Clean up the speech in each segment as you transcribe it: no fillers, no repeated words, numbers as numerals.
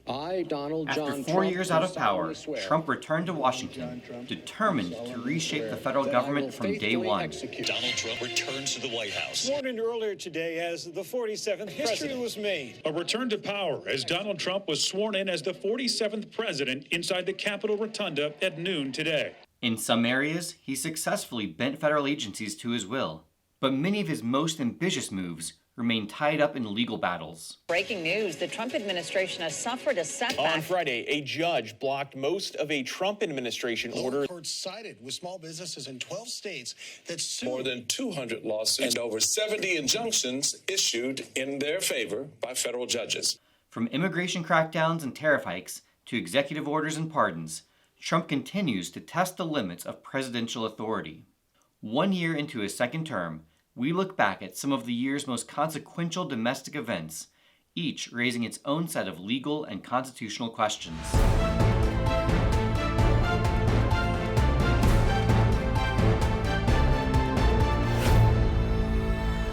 I, Donald After John 4 Trump, years do out of power, solemnly swear Trump returned to Washington, determined to reshape the federal government from day one. Donald Trump returns to the White House. Sworn in earlier today as the 47th president was made. A return to power as Donald Trump was sworn in as the 47th president inside the Capitol Rotunda at noon today. In some areas, he successfully bent federal agencies to his will, but many of his most ambitious moves remain tied up in legal battles. Breaking news, the Trump administration has suffered a setback. On Friday, a judge blocked most of a Trump administration order. Court sided with small businesses in 12 states that sued. More than 200 lawsuits and over 70 injunctions issued in their favor by federal judges. From immigration crackdowns and tariff hikes to executive orders and pardons, Trump continues to test the limits of presidential authority. 1 year into his second term, we look back at some of the year's most consequential domestic events, each raising its own set of legal and constitutional questions.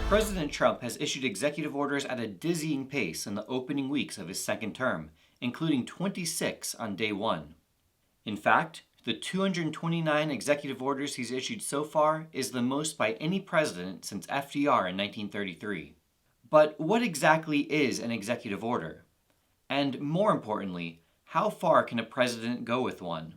President Trump has issued executive orders at a dizzying pace in the opening weeks of his second term, including 26 on day one. In fact, the 229 executive orders he's issued so far is the most by any president since FDR in 1933. But what exactly is an executive order? And more importantly, how far can a president go with one?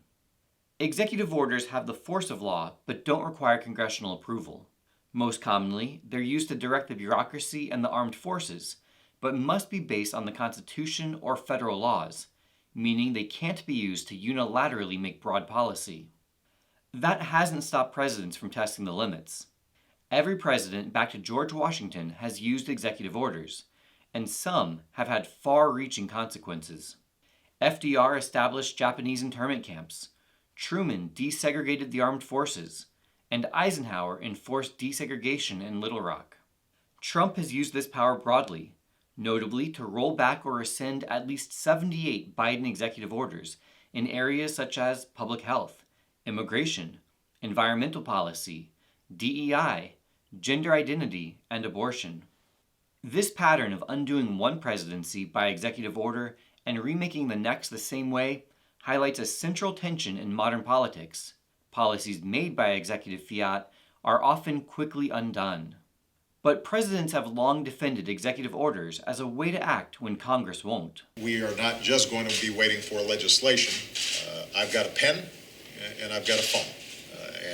Executive orders have the force of law but don't require congressional approval. Most commonly, they're used to direct the bureaucracy and the armed forces, but must be based on the Constitution or federal laws, meaning they can't be used to unilaterally make broad policy. That hasn't stopped presidents from testing the limits. Every president back to George Washington has used executive orders, and some have had far-reaching consequences. FDR established Japanese internment camps, Truman desegregated the armed forces, and Eisenhower enforced desegregation in Little Rock. Trump has used this power broadly, notably to roll back or rescind at least 78 Biden executive orders in areas such as public health, immigration, environmental policy, DEI, gender identity, and abortion. This pattern of undoing one presidency by executive order and remaking the next the same way highlights a central tension in modern politics. Policies made by executive fiat are often quickly undone. But presidents have long defended executive orders as a way to act when Congress won't. We are not just going to be waiting for legislation. I've got a pen and I've got a phone.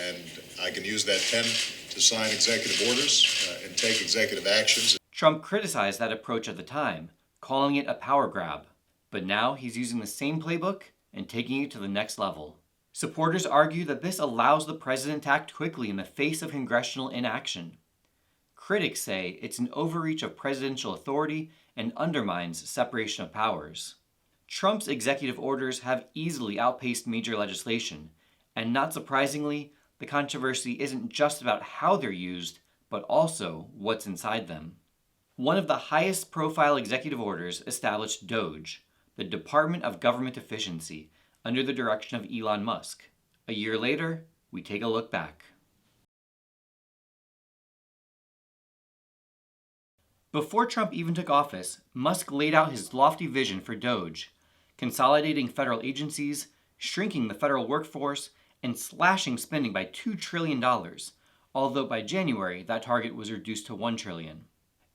And I can use that pen to sign executive orders and take executive actions. Trump criticized that approach at the time, calling it a power grab. But now he's using the same playbook and taking it to the next level. Supporters argue that this allows the president to act quickly in the face of congressional inaction. Critics say it's an overreach of presidential authority and undermines separation of powers. Trump's executive orders have easily outpaced major legislation, and not surprisingly, the controversy isn't just about how they're used, but also what's inside them. One of the highest profile executive orders established Doge, the Department of Government Efficiency, under the direction of Elon Musk. A year later, we take a look back. Before Trump even took office, Musk laid out his lofty vision for Doge, consolidating federal agencies, shrinking the federal workforce, and slashing spending by $2 trillion, although by January that target was reduced to $1 trillion.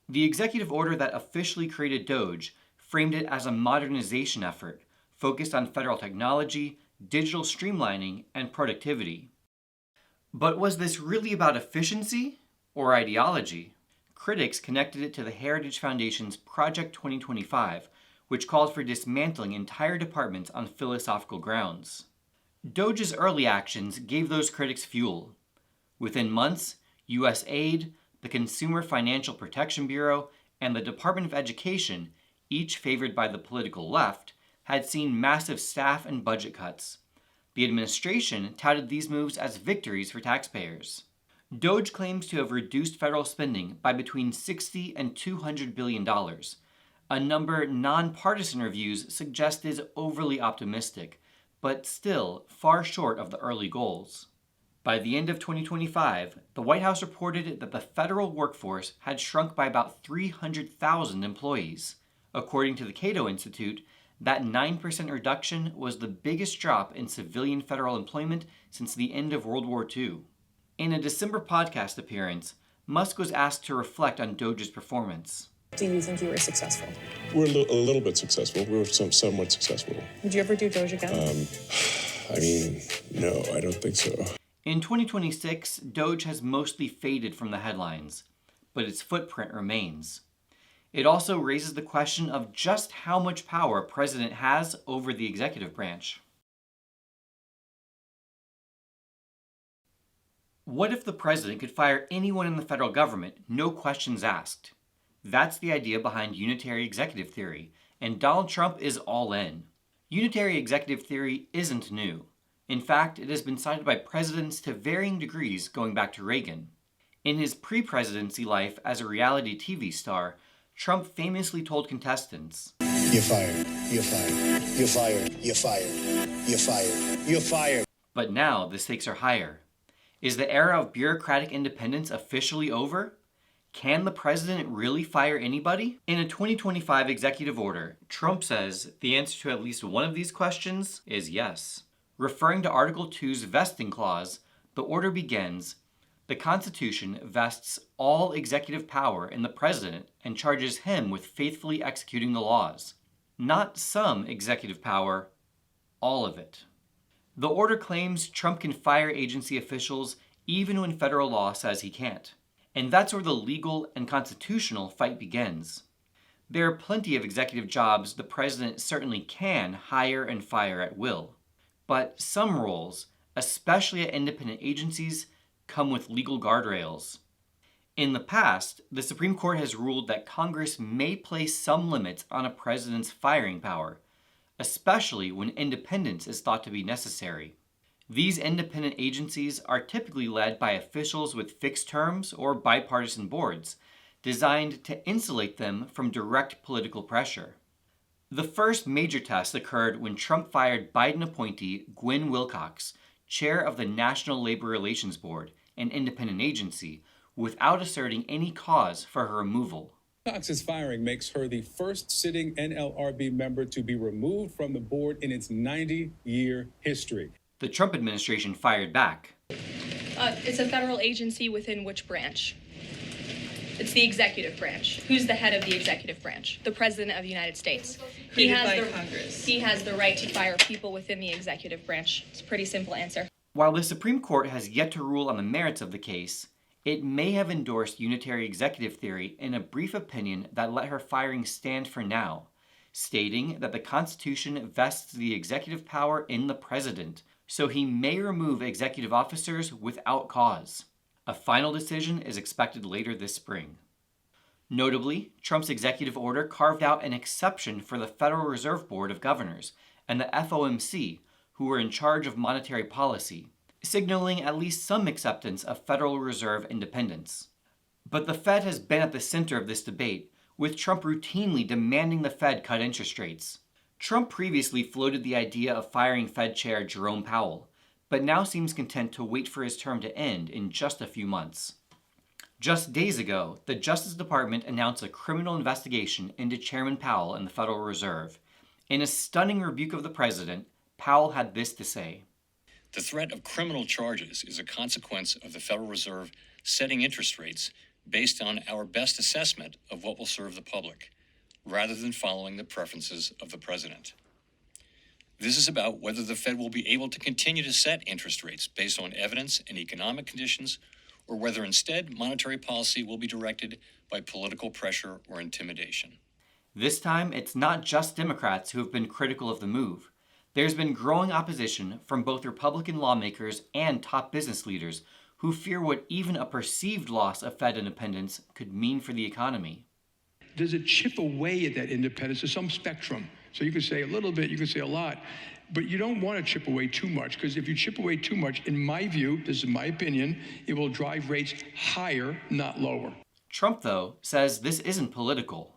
The executive order that officially created Doge framed it as a modernization effort focused on federal technology, digital streamlining, and productivity. But was this really about efficiency or ideology? Critics connected it to the Heritage Foundation's Project 2025, which called for dismantling entire departments on philosophical grounds. Doge's early actions gave those critics fuel. Within months, USAID, the Consumer Financial Protection Bureau, and the Department of Education, each favored by the political left, had seen massive staff and budget cuts. The administration touted these moves as victories for taxpayers. Doge claims to have reduced federal spending by between $60 and $200 billion, a number nonpartisan reviews suggest is overly optimistic, but still far short of the early goals. By the end of 2025, the White House reported that the federal workforce had shrunk by about 300,000 employees. According to the Cato Institute, That 9% reduction was the biggest drop in civilian federal employment since the end of World War II. In a December podcast appearance, Musk was asked to reflect on Doge's performance. Do you think you were successful? We're a little bit successful. We were somewhat successful. Would you ever do Doge again? No, I don't think so. In 2026, Doge has mostly faded from the headlines, but its footprint remains. It also raises the question of just how much power a president has over the executive branch. What if the president could fire anyone in the federal government, no questions asked? That's the idea behind unitary executive theory, and Donald Trump is all in. Unitary executive theory isn't new. In fact, it has been cited by presidents to varying degrees going back to Reagan. In his pre-presidency life as a reality TV star, Trump famously told contestants, You're fired. You're fired. You're fired. You're fired. You're fired. You're fired. But now the stakes are higher. Is the era of bureaucratic independence officially over? Can the president really fire anybody? In a 2025 executive order, Trump says the answer to at least one of these questions is yes. Referring to Article 2's vesting clause, the order begins, the Constitution vests all executive power in the president and charges him with faithfully executing the laws. Not some executive power, all of it. The order claims Trump can fire agency officials even when federal law says he can't. And that's where the legal and constitutional fight begins. There are plenty of executive jobs the president certainly can hire and fire at will. But some roles, especially at independent agencies, come with legal guardrails. In the past, the Supreme Court has ruled that Congress may place some limits on a president's firing power, especially when independence is thought to be necessary. These independent agencies are typically led by officials with fixed terms or bipartisan boards, designed to insulate them from direct political pressure. The first major test occurred when Trump fired Biden appointee Gwen Wilcox, chair of the National Labor Relations Board, an independent agency, without asserting any cause for her removal. Wilcox's firing makes her the first sitting NLRB member to be removed from the board in its 90-year history. The Trump administration fired back. It's a federal agency within which branch? It's the executive branch. Who's the head of the executive branch? The President of the United States. He has the right to fire people within the executive branch. It's a pretty simple answer. While the Supreme Court has yet to rule on the merits of the case, it may have endorsed unitary executive theory in a brief opinion that let her firing stand for now, stating that the Constitution vests the executive power in the president, so he may remove executive officers without cause. A final decision is expected later this spring. Notably, Trump's executive order carved out an exception for the Federal Reserve Board of Governors and the FOMC, who were in charge of monetary policy, signaling at least some acceptance of Federal Reserve independence. But the Fed has been at the center of this debate, with Trump routinely demanding the Fed cut interest rates. Trump previously floated the idea of firing Fed Chair Jerome Powell, but now seems content to wait for his term to end in just a few months. Just days ago, the Justice Department announced a criminal investigation into Chairman Powell and the Federal Reserve. In a stunning rebuke of the president, Powell had this to say. The threat of criminal charges is a consequence of the Federal Reserve setting interest rates based on our best assessment of what will serve the public, rather than following the preferences of the president. This is about whether the Fed will be able to continue to set interest rates based on evidence and economic conditions, or whether instead monetary policy will be directed by political pressure or intimidation. This time, it's not just Democrats who have been critical of the move. There's been growing opposition from both Republican lawmakers and top business leaders who fear what even a perceived loss of Fed independence could mean for the economy. Does it chip away at that independence? There's some spectrum. So you can say a little bit, you can say a lot, but you don't want to chip away too much, because if you chip away too much, in my view, this is my opinion, it will drive rates higher, not lower. Trump, though, says this isn't political.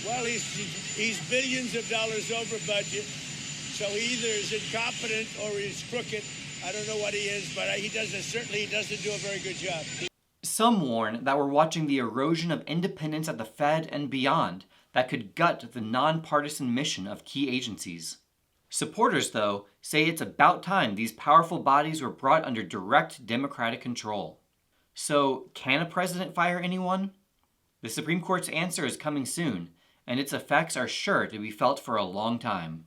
Well, he's billions of dollars over budget, so he either is incompetent or he's crooked. I don't know what he is, but he doesn't do a very good job. Some warn that we're watching the erosion of independence at the Fed and beyond, that could gut the nonpartisan mission of key agencies. Supporters, though, say it's about time these powerful bodies were brought under direct Democratic control. So, can a president fire anyone? The Supreme Court's answer is coming soon, and its effects are sure to be felt for a long time.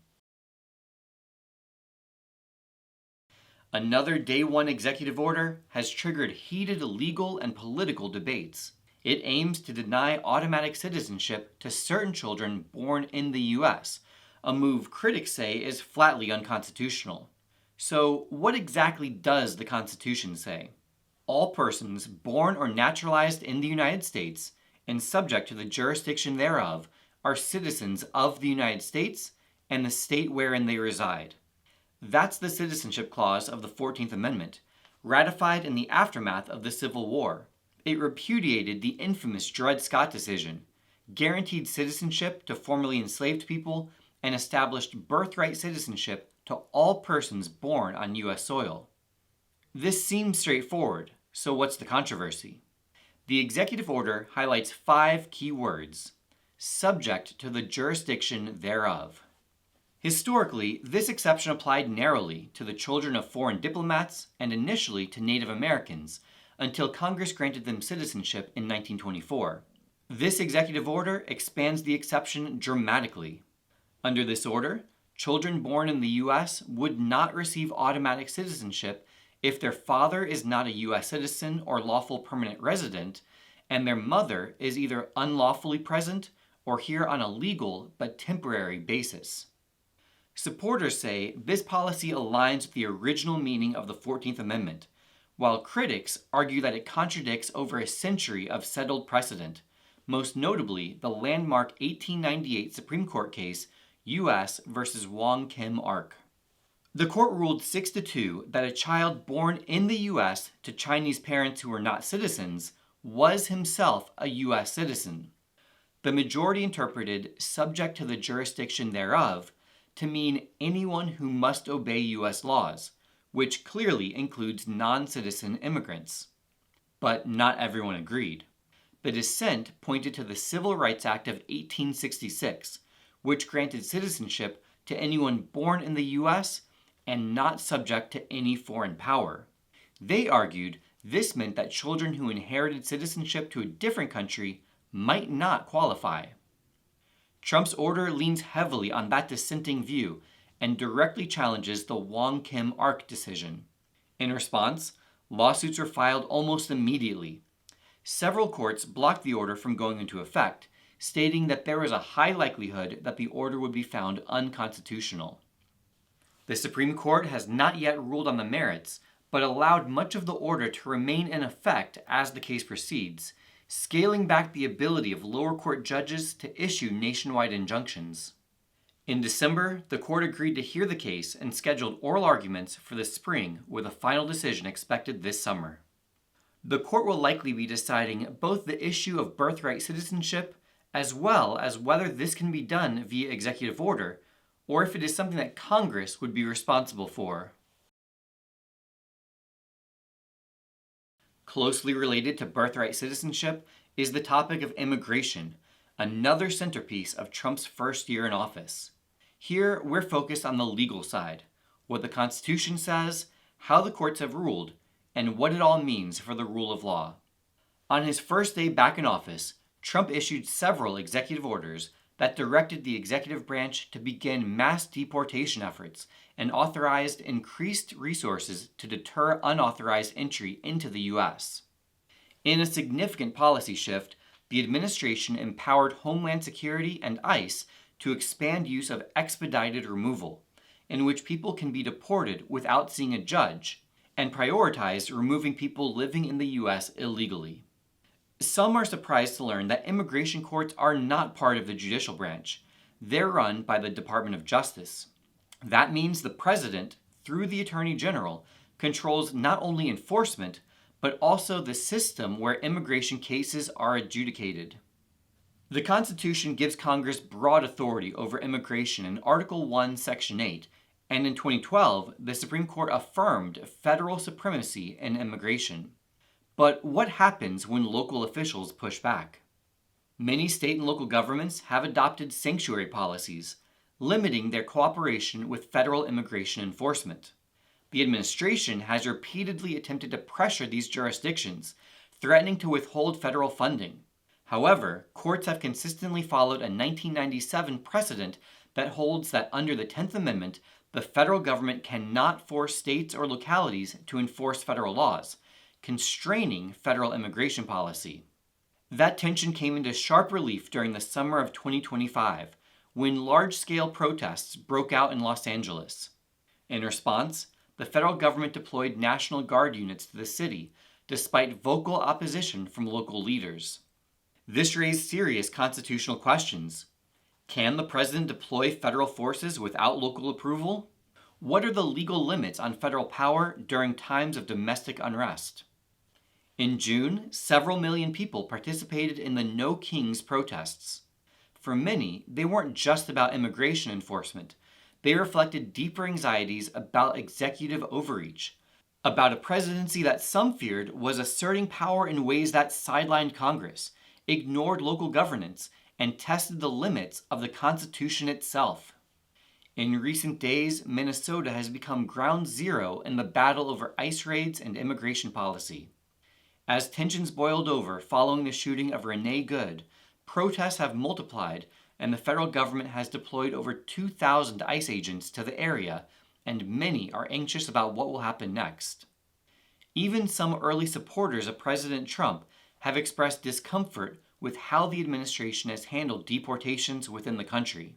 Another Day 1 executive order has triggered heated legal and political debates. It aims to deny automatic citizenship to certain children born in the U.S., a move critics say is flatly unconstitutional. So, what exactly does the Constitution say? All persons born or naturalized in the United States and subject to the jurisdiction thereof are citizens of the United States and the state wherein they reside. That's the Citizenship Clause of the 14th Amendment, ratified in the aftermath of the Civil War. It repudiated the infamous Dred Scott decision, guaranteed citizenship to formerly enslaved people, and established birthright citizenship to all persons born on U.S. soil. This seems straightforward, so what's the controversy? The executive order highlights 5 key words: subject to the jurisdiction thereof. Historically, this exception applied narrowly to the children of foreign diplomats and initially to Native Americans, until Congress granted them citizenship in 1924. This executive order expands the exception dramatically. Under this order, children born in the U.S. would not receive automatic citizenship if their father is not a U.S. citizen or lawful permanent resident, and their mother is either unlawfully present or here on a legal but temporary basis. Supporters say this policy aligns with the original meaning of the 14th Amendment, while critics argue that it contradicts over a century of settled precedent, most notably the landmark 1898 Supreme Court case U.S. v. Wong Kim Ark. The court ruled 6-2 that a child born in the U.S. to Chinese parents who were not citizens was himself a U.S. citizen. The majority interpreted subject to the jurisdiction thereof to mean anyone who must obey U.S. laws, which clearly includes non-citizen immigrants. But not everyone agreed. The dissent pointed to the Civil Rights Act of 1866, which granted citizenship to anyone born in the U.S. and not subject to any foreign power. They argued this meant that children who inherited citizenship to a different country might not qualify. Trump's order leans heavily on that dissenting view and directly challenges the Wong Kim Ark decision. In response, lawsuits were filed almost immediately. Several courts blocked the order from going into effect, stating that there was a high likelihood that the order would be found unconstitutional. The Supreme Court has not yet ruled on the merits, but allowed much of the order to remain in effect as the case proceeds, scaling back the ability of lower court judges to issue nationwide injunctions. In December, the court agreed to hear the case and scheduled oral arguments for the spring, with a final decision expected this summer. The court will likely be deciding both the issue of birthright citizenship as well as whether this can be done via executive order, or if it is something that Congress would be responsible for. Closely related to birthright citizenship is the topic of immigration, another centerpiece of Trump's first year in office. Here, we're focused on the legal side, what the Constitution says, how the courts have ruled, and what it all means for the rule of law. On his first day back in office, Trump issued several executive orders that directed the executive branch to begin mass deportation efforts and authorized increased resources to deter unauthorized entry into the U.S. In a significant policy shift, the administration empowered Homeland Security and ICE to expand use of expedited removal, in which people can be deported without seeing a judge, and prioritized removing people living in the U.S. illegally. Some are surprised to learn that immigration courts are not part of the judicial branch. They're run by the Department of Justice. That means the president, through the Attorney General, controls not only enforcement, but also the system where immigration cases are adjudicated. The Constitution gives Congress broad authority over immigration in Article 1, Section 8, and in 2012, the Supreme Court affirmed federal supremacy in immigration. But what happens when local officials push back? Many state and local governments have adopted sanctuary policies, limiting their cooperation with federal immigration enforcement. The administration has repeatedly attempted to pressure these jurisdictions, threatening to withhold federal funding. However, courts have consistently followed a 1997 precedent that holds that under the 10th Amendment, the federal government cannot force states or localities to enforce federal laws, constraining federal immigration policy. That tension came into sharp relief during the summer of 2025, when large-scale protests broke out in Los Angeles. In response, the federal government deployed National Guard units to the city, despite vocal opposition from local leaders. This raised serious constitutional questions. Can the president deploy federal forces without local approval? What are the legal limits on federal power during times of domestic unrest? In June, several million people participated in the No Kings protests. For many, they weren't just about immigration enforcement. They reflected deeper anxieties about executive overreach, about a presidency that some feared was asserting power in ways that sidelined Congress, ignored local governance, and tested the limits of the Constitution itself. In recent days, Minnesota has become ground zero in the battle over ICE raids and immigration policy. As tensions boiled over following the shooting of Renee Good, protests have multiplied and the federal government has deployed over 2,000 ICE agents to the area, and many are anxious about what will happen next. Even some early supporters of President Trump have expressed discomfort with how the administration has handled deportations within the country.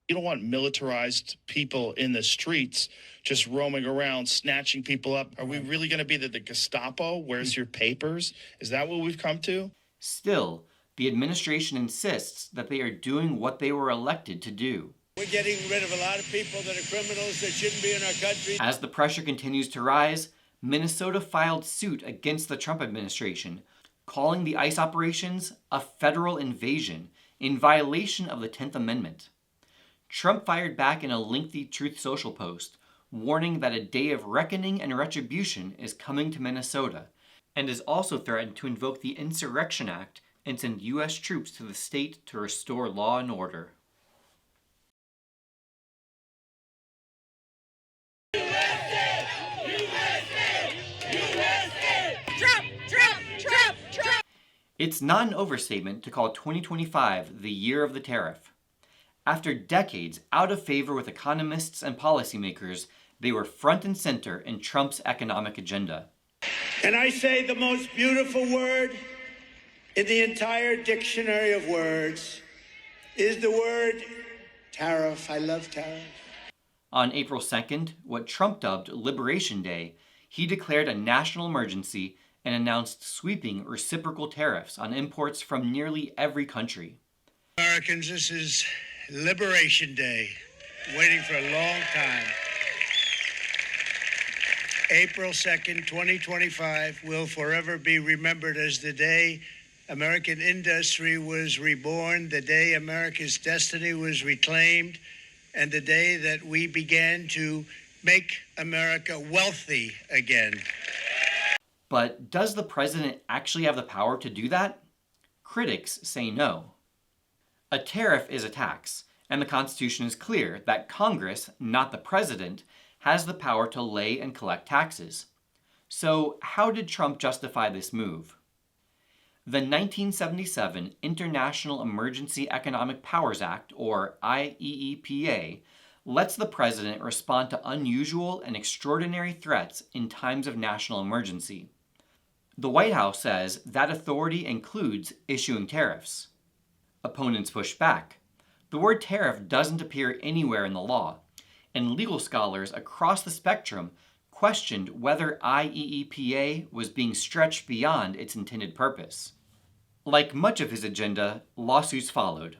You don't want militarized people in the streets just roaming around, snatching people up. Are we really going to be the Gestapo? Where's your papers? Is that what we've come to? Still, the administration insists that they are doing what they were elected to do. We're getting rid of a lot of people that are criminals that shouldn't be in our country. As the pressure continues to rise, Minnesota filed suit against the Trump administration, calling the ICE operations a federal invasion in violation of the 10th Amendment. Trump fired back in a lengthy Truth Social post, warning that a day of reckoning and retribution is coming to Minnesota, and has also threatened to invoke the Insurrection Act and send U.S. troops to the state to restore law and order. USA! USA! USA! Trump! Trump! Trump! Trump! It's not an overstatement to call 2025 the year of the tariff. After decades out of favor with economists and policymakers, they were front and center in Trump's economic agenda. And I say the most beautiful word in the entire dictionary of words is the word tariff. I love tariff. On April 2nd, what Trump dubbed Liberation Day, he declared a national emergency and announced sweeping reciprocal tariffs on imports from nearly every country. Americans, this is Liberation Day, waiting for a long time. April 2nd, 2025 will forever be remembered as the day American industry was reborn, the day America's destiny was reclaimed, and the day that we began to make America wealthy again. But does the president actually have the power to do that? Critics say no. A tariff is a tax, and the Constitution is clear that Congress, not the president, has the power to lay and collect taxes. So how did Trump justify this move? The 1977 International Emergency Economic Powers Act, or IEEPA, lets the president respond to unusual and extraordinary threats in times of national emergency. The White House says that authority includes issuing tariffs. Opponents push back. The word tariff doesn't appear anywhere in the law, and legal scholars across the spectrum questioned whether IEEPA was being stretched beyond its intended purpose. Like much of his agenda, lawsuits followed.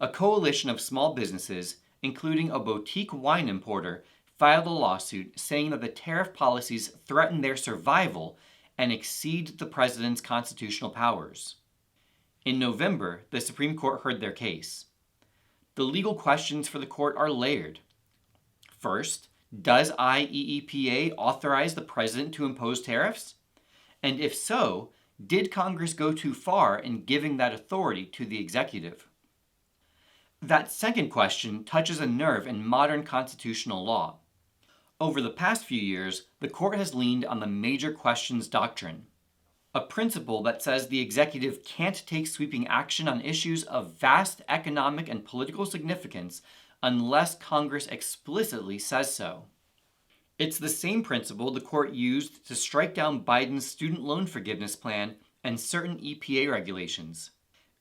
A coalition of small businesses, including a boutique wine importer, filed a lawsuit saying that the tariff policies threaten their survival and exceed the president's constitutional powers. In November, the Supreme Court heard their case. The legal questions for the court are layered. First, does IEEPA authorize the president to impose tariffs? And if so, Did Congress go too far in giving that authority to the executive? That second question touches a nerve in modern constitutional law. Over the past few years, the court has leaned on the major questions doctrine, a principle that says the executive can't take sweeping action on issues of vast economic and political significance unless Congress explicitly says so. It's the same principle the court used to strike down Biden's student loan forgiveness plan and certain EPA regulations.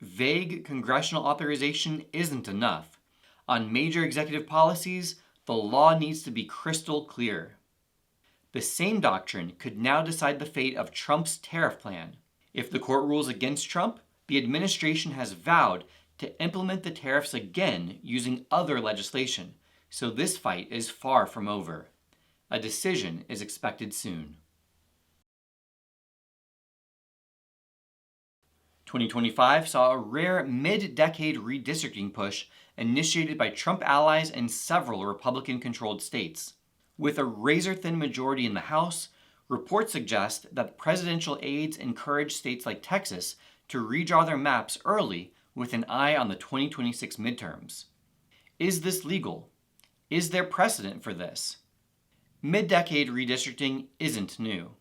Vague congressional authorization isn't enough. On major executive policies, the law needs to be crystal clear. The same doctrine could now decide the fate of Trump's tariff plan. If the court rules against Trump, the administration has vowed to implement the tariffs again using other legislation, so this fight is far from over. A decision is expected soon. 2025 saw a rare mid-decade redistricting push initiated by Trump allies in several Republican-controlled states. With a razor-thin majority in the House, reports suggest that presidential aides encouraged states like Texas to redraw their maps early with an eye on the 2026 midterms. Is this legal? Is there precedent for this? Mid-decade redistricting isn't new.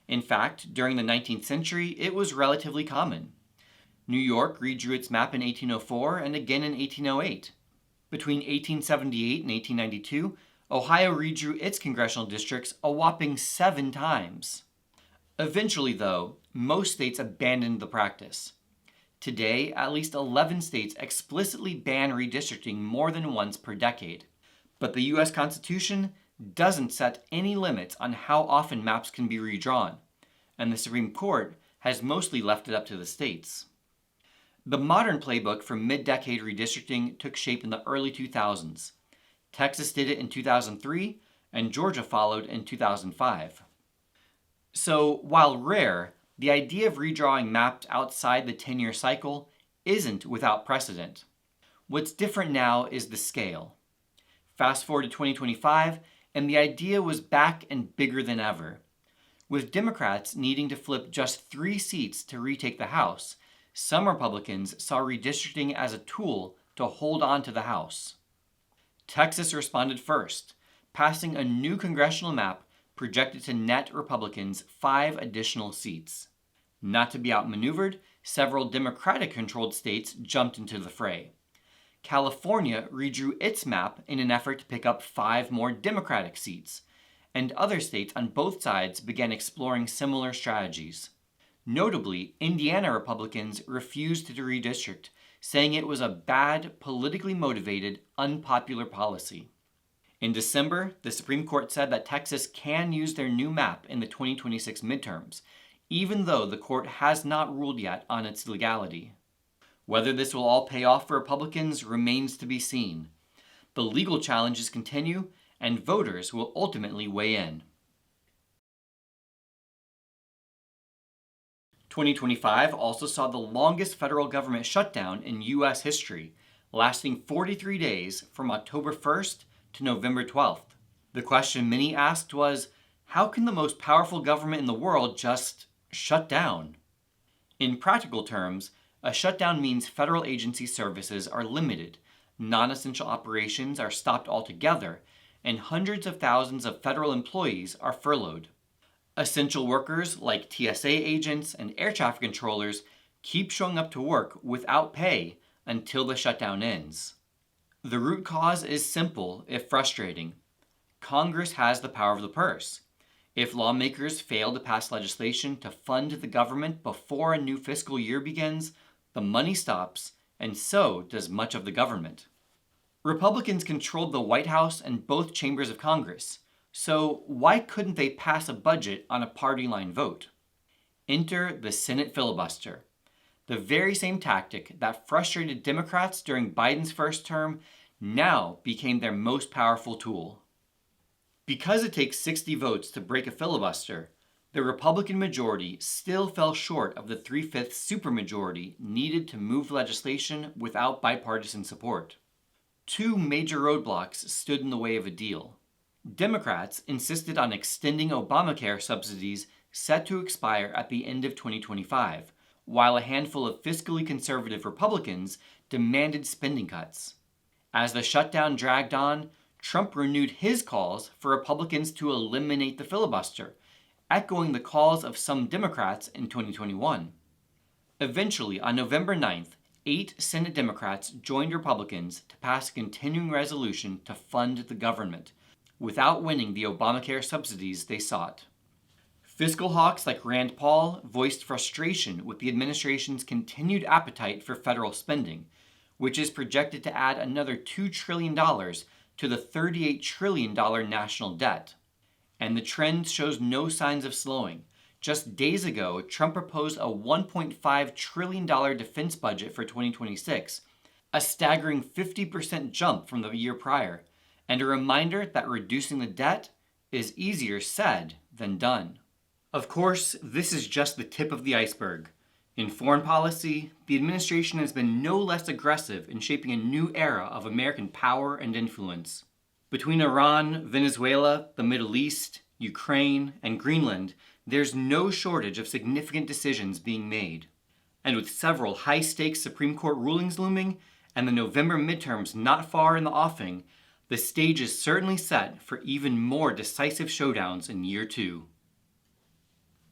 In fact, during the 19th century, it was relatively common. New York redrew its map in 1804 and again in 1808. Between 1878 and 1892, Ohio redrew its congressional districts a whopping 7 times. Eventually, though, most states abandoned the practice. Today, at least 11 states explicitly ban redistricting more than once per decade. But the U.S. Constitution doesn't set any limits on how often maps can be redrawn, and the Supreme Court has mostly left it up to the states. The modern playbook for mid-decade redistricting took shape in the early 2000s. Texas did it in 2003, and Georgia followed in 2005. So, while rare, the idea of redrawing maps outside the 10-year cycle isn't without precedent. What's different now is the scale. Fast forward to 2025, and the idea was back and bigger than ever. With Democrats needing to flip just 3 seats to retake the House, some Republicans saw redistricting as a tool to hold on to the House. Texas responded first, passing a new congressional map projected to net Republicans 5 additional seats. Not to be outmaneuvered, several Democratic-controlled states jumped into the fray. California redrew its map in an effort to pick up 5 more Democratic seats, and other states on both sides began exploring similar strategies. Notably, Indiana Republicans refused to redistrict, saying it was a bad, politically motivated, unpopular policy. In December, the Supreme Court said that Texas can use their new map in the 2026 midterms, even though the court has not ruled yet on its legality. Whether this will all pay off for Republicans remains to be seen. The legal challenges continue, and voters will ultimately weigh in. 2025 also saw the longest federal government shutdown in U.S. history, lasting 43 days from October 1st to November 12th. The question many asked was, how can the most powerful government in the world just shut down? In practical terms, a shutdown means federal agency services are limited, non-essential operations are stopped altogether, and hundreds of thousands of federal employees are furloughed. Essential workers like TSA agents and air traffic controllers keep showing up to work without pay until the shutdown ends. The root cause is simple, if frustrating. Congress has the power of the purse. If lawmakers fail to pass legislation to fund the government before a new fiscal year begins, the money stops, and so does much of the government. Republicans controlled the White House and both chambers of Congress, so why couldn't they pass a budget on a party line vote? Enter the Senate filibuster. The very same tactic that frustrated Democrats during Biden's first term now became their most powerful tool. Because it takes 60 votes to break a filibuster, the Republican majority still fell short of the 3/5 supermajority needed to move legislation without bipartisan support. 2 major roadblocks stood in the way of a deal. Democrats insisted on extending Obamacare subsidies set to expire at the end of 2025, while a handful of fiscally conservative Republicans demanded spending cuts. As the shutdown dragged on, Trump renewed his calls for Republicans to eliminate the filibuster, echoing the calls of some Democrats in 2021. Eventually, on November 9th, 8 Senate Democrats joined Republicans to pass a continuing resolution to fund the government, without winning the Obamacare subsidies they sought. Fiscal hawks like Rand Paul voiced frustration with the administration's continued appetite for federal spending, which is projected to add another $2 trillion to the $38 trillion national debt. And the trend shows no signs of slowing. Just days ago, Trump proposed a $1.5 trillion defense budget for 2026, a staggering 50% jump from the year prior, and a reminder that reducing the debt is easier said than done. Of course, this is just the tip of the iceberg. In foreign policy, the administration has been no less aggressive in shaping a new era of American power and influence. Between Iran, Venezuela, the Middle East, Ukraine, and Greenland, there's no shortage of significant decisions being made. And with several high-stakes Supreme Court rulings looming and the November midterms not far in the offing, the stage is certainly set for even more decisive showdowns in year 2.